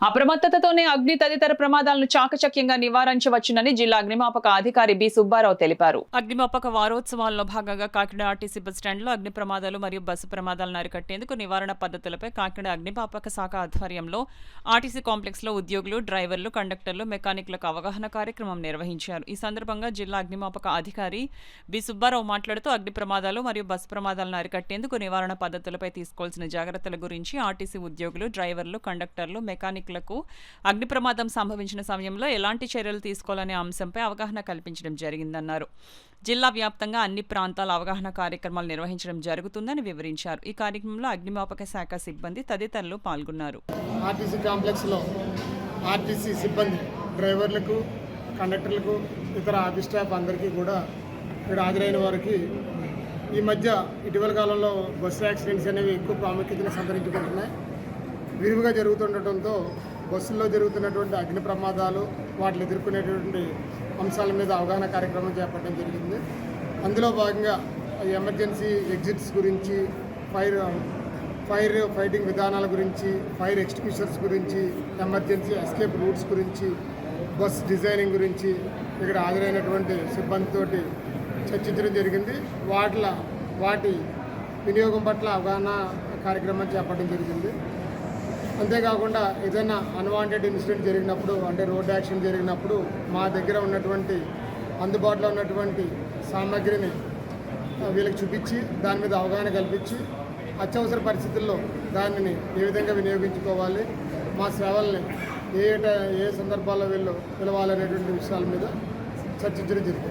అప్రమత్తతతోనే అగ్ని తదితర ప్రమాదాలను చాకచక్యంగా నివారించవచ్చునని జిల్లా అగ్నిమాపక అధికారి బి సుబ్బారావు తెలిపారు. అగ్నిమాపక వారోత్సవాల్లో భాగంగా కాకినాడ ఆర్టీసీ బస్టాండ్లో అగ్ని ప్రమాదాలు మరియు బస్సు ప్రమాదాలను అరికట్టేందుకు నివారణ పద్ధతులపై కాకినాడ అగ్నిమాపక శాఖ ఆధ్వర్యంలో ఆర్టీసీ కాంప్లెక్స్లో ఉద్యోగులు, డ్రైవర్లు, కండక్టర్లు, మెకానిక్లకు అవగాహన కార్యక్రమం నిర్వహించారు. ఈ సందర్భంగా జిల్లా అగ్నిమాపక అధికారి బి సుబ్బారావు మాట్లాడుతూ అగ్ని ప్రమాదాలు మరియు బస్సు ప్రమాదాలను అరికట్టేందుకు నివారణ పద్ధతులపై తీసుకోవాల్సిన జాగ్రత్తల గురించి ఆర్టీసీ ఉద్యోగులు, డ్రైవర్లు, కండక్టర్లు, మెకానిక్లకు అగ్ని ప్రమాదం సంభవించిన సమయంలో ఎలాంటి చర్యలు తీసుకోవాలనే అంశంపై అవగాహన కల్పించడం జరిగిందన్నారు. జిల్లా వ్యాప్తంగా అన్ని ప్రాంతాల అవగాహన కార్యక్రమాలు నిర్వహించడం జరుగుతుందని వివరించారు. ఈ కార్యక్రమంలో అగ్నిమాపక శాఖ సిబ్బంది తదితరులు పాల్గొన్నారు. ఆర్టీసీ కాంప్లెక్స్లో ఆర్టీసీ సిబ్బంది, డ్రైవర్లకు, కండక్టర్లకు, ఇతర ఆఫీస్ స్టాఫ్ అందరికీ కూడా ఇక్కడ హాజరైన వారికి ఈ మధ్య ఇటీవల కాలంలో బస్సు యాక్సిడెంట్స్ అనేవి ఎక్కువ ప్రాముఖ్యతను సంతరించుకుంటున్నాయి. విరివిగా జరుగుతుండటంతో బస్సుల్లో జరుగుతున్నటువంటి అగ్ని ప్రమాదాలు, వాటిని ఎదుర్కొనేటువంటి అంశాల మీద అవగాహన కార్యక్రమం చేపట్టడం జరిగింది. అందులో భాగంగా ఎమర్జెన్సీ ఎగ్జిట్స్ గురించి, ఫైర్ ఫైటింగ్ విధానాల గురించి, ఫైర్ ఎక్స్టింగ్విషర్స్ గురించి, ఎమర్జెన్సీ ఎస్కేప్ రూట్స్ గురించి, బస్ డిజైనింగ్ గురించి ఇక్కడ హాజరైనటువంటి సిబ్బందితోటి చర్చించడం జరిగింది. వాటి వినియోగం పట్ల అవగాహన కార్యక్రమం చేపట్టడం జరిగింది. అంతేకాకుండా ఏదైనా అన్వాంటెడ్ ఇన్సిడెంట్ జరిగినప్పుడు, అంటే రోడ్ యాక్సిడెంట్ జరిగినప్పుడు మా దగ్గర ఉన్నటువంటి అందుబాటులో ఉన్నటువంటి సామాగ్రిని వీళ్ళకి చూపించి దాని మీద అవగాహన కల్పించి అత్యవసర పరిస్థితుల్లో దానిని ఏ విధంగా వినియోగించుకోవాలి, మా సేవల్ని ఏ సందర్భాల్లో వీళ్ళు పిలవాలనేటువంటి విషయాల మీద చర్చించడం జరిగింది.